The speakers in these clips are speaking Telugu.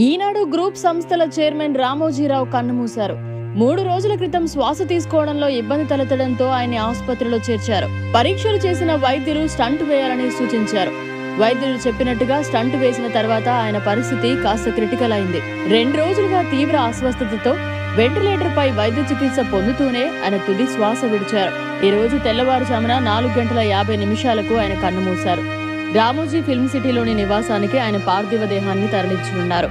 ఈనాడు గ్రూప్ సంస్థల చైర్మన్ రామోజీరావు కన్నుమూశారు. 3 రోజుల క్రితం శ్వాస తీసుకోవడంలో ఇబ్బంది తలెత్తడంతో ఆయన్ని ఆసుపత్రిలో చేర్చారు. పరీక్షలు చేసిన వైద్యులు స్టంట్ వేయాలని సూచించారు. వైద్యులు చెప్పినట్టుగా స్టంట్ వేసిన తర్వాత ఆయన పరిస్థితి కాస్త క్రిటికల్ అయింది. 2 రోజులుగా తీవ్ర అస్వస్థతతో వెంటిలేటర్ పై వైద్య చికిత్స పొందుతూనే ఆయన తుది శ్వాస విడిచారు. ఈ రోజు తెల్లవారుజామున 4:50 ఆయన కన్నుమూశారు. రామోజీ ఫిల్మ్ సిటీలోని నివాసానికి ఆయన పార్థివ దేహాన్ని తరలించనున్నారు.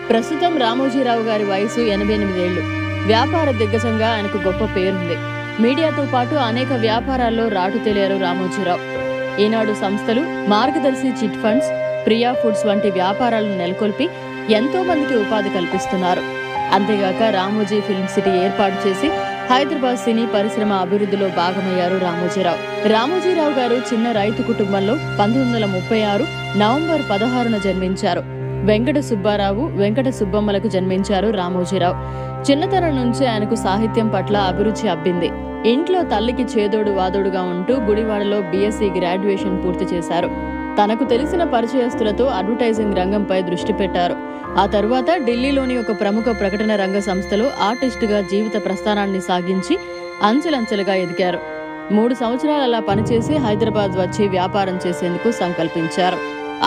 ప్రస్తుతం రామోజీరావు గారి వయసు 88 ఏళ్లు. వ్యాపార దిగ్గజంగా ఆయనకు గొప్ప పేరుంది. మీడియాతో పాటు అనేక వ్యాపారాల్లో రాటు తెలియారు రామోజీరావు. ఈనాడు సంస్థలు, మార్గదర్శి చిట్ ఫండ్స్, ప్రియా ఫుడ్స్ వంటి వ్యాపారాలను నెలకొల్పి ఎంతో మందికి ఉపాధి కల్పిస్తున్నారు. అంతేగాక రామోజీ ఫిల్మ్ సిటీ ఏర్పాటు చేసి హైదరాబాద్ సినీ పరిశ్రమ అభివృద్ధిలో భాగమయ్యారు రామోజీరావు. రామోజీరావు గారు చిన్న రైతు కుటుంబంలో 1936 నవంబర్ 16న జన్మించారు. వెంకట సుబ్బారావు, వెంకట సుబ్బమ్మలకు జన్మించారు రామోజీరావు. చిన్నతనం నుంచి ఆయనకు సాహిత్యం పట్ల అభిరుచి అబ్బింది. ఇంట్లో తల్లికి చేదోడు వాదోడుగా ఉంటూ గుడివాడలో BSc గ్రాడ్యుయేషన్ పూర్తి చేశారు. తనకు తెలిసిన పరిచయస్తులతో అడ్వర్టైజింగ్ రంగంపై దృష్టి పెట్టారు. ఆ తరువాత ఢిల్లీలోని ఒక ప్రముఖ ప్రకటన రంగ సంస్థలో ఆర్టిస్టుగా జీవిత ప్రస్థానాన్ని సాగించి అంచెలంచెలుగా ఎదిగారు. 3 సంవత్సరాలు అలా పనిచేసి హైదరాబాద్ వచ్చి వ్యాపారం చేసేందుకు సంకల్పించారు.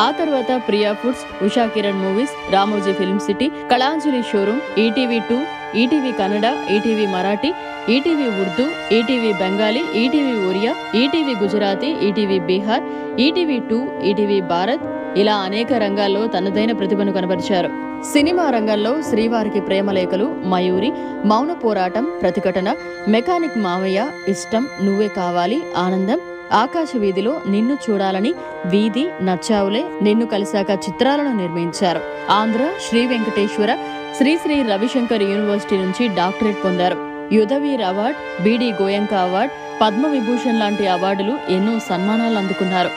ఆ తర్వాత Priya foods, Usha Kiran movies, Ramoji film city, Kalanjali showroom, ETV 2, ETV Kannada, ETV Marathi, ETV Urdu, ETV Bengali, ETV Oriya, ETV Gujarati, ETV Bihar, ETV 2, ETV Bharat ఇలా అనేక రంగాల్లో తనదైన ప్రతిభను కనబరిచారు. సినిమా రంగంలో శ్రీవారికి ప్రేమలేఖలు, మయూరి, మౌన పోరాటం, ప్రతిఘటన, మెకానిక్ మావయ్య, ఇష్టం, నువ్వే కావాలి, ఆనందం, ఆకాశ వీధిలో, నిన్ను చూడాలని, వీధి, నచ్చావులే, నిన్ను కలిశాక చిత్రాలను నిర్మించారు. ఆంధ్ర శ్రీ వెంకటేశ్వర శ్రీ రవిశంకర్ యూనివర్సిటీ నుంచి డాక్టరేట్ పొందారు. యుధవీర్ అవార్డ్, బీడీ గోయంక అవార్డ్, పద్మ విభూషణ్ లాంటి అవార్డులు, ఎన్నో సన్మానాలు అందుకున్నారు.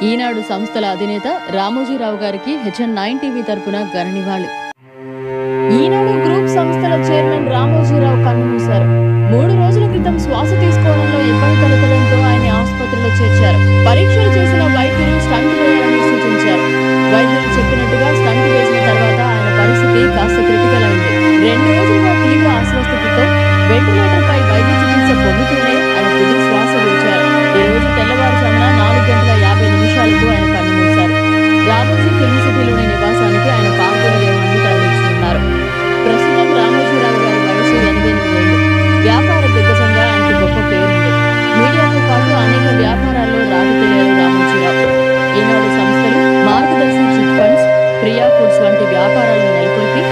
ఈనాడు సంస్థల అధినేత రామోజీరావు గారికి HN9 టీవీ తరపున ఘన నివాళి. ఈనాడు గ్రూప్ సంస్థల చైర్మన్ రామోజీరావు కన్నుమూశారు. 3 రోజుల క్రితం శ్వాస తీసుకోవడంలో ఇబ్బంది తలెత్తడంతో ఆయన్ని ఆసుపత్రిలో చేర్చారు. పరీక్షలు చేసిన వైద్యులు స్టంట్ వేయాలని సూచించారు. వైద్యులు చెప్పినట్టుగా స్టంట్ వేసిన తర్వాత ఆయన పరిస్థితి కాస్త క్రిటికల్ అయింది. 2 రోజులుగా తీవ్ర అస్వస్థతతో వెంటిలేటర్ పై వైద్య చికిత్స పొందుతూనే ఆయన తుది శ్వాస విడిచారు. ఈ రోజు తెల్లవారుజామున 4:50 ఆయన కన్నుమూశారు. రామోజీ ఫిల్మ్ సిటీలోని నివాసానికి ఆయన పార్థివ దేహాన్ని తరలించనున్నారు. ప్రస్తుతం రామోజీరావు గారి వయసు 88 ఏళ్లు. వ్యాపార దిగ్గజంగా ఆయనకు గొప్ప పేరుంది. మీడియాతో పాటు అనేక వ్యాపారాల్లో రాటు తెలియారు రామోజీరావు. ఈనాడు సంస్థలు, మార్గదర్శి చిట్ ఫండ్స్, ప్రియా ఫుడ్స్ వంటి వ్యాపారాలను నెలకొల్పి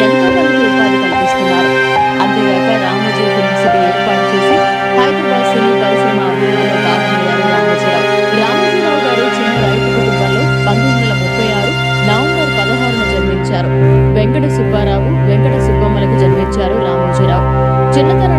ఎంతో మందికి ఉపాధి కల్పిస్తున్నారు. అంతేగాక రామోజీ ఫిల్మ్ సిటీ ఏర్పాటు చేసి హైదరాబాద్ సినీ పరిశ్రమ అభివృద్ధిలో భాగమయ్యారు రామోజీరావు. రామోజీరావు గారు చిన్న రైతు కుటుంబంలో 1936 నవంబర్ 16న జన్మించారు. వెంకట సుబ్బారావు, వెంకట సుబ్బమ్మలకు జన్మించారు రామోజీరావు. చిన్నతనం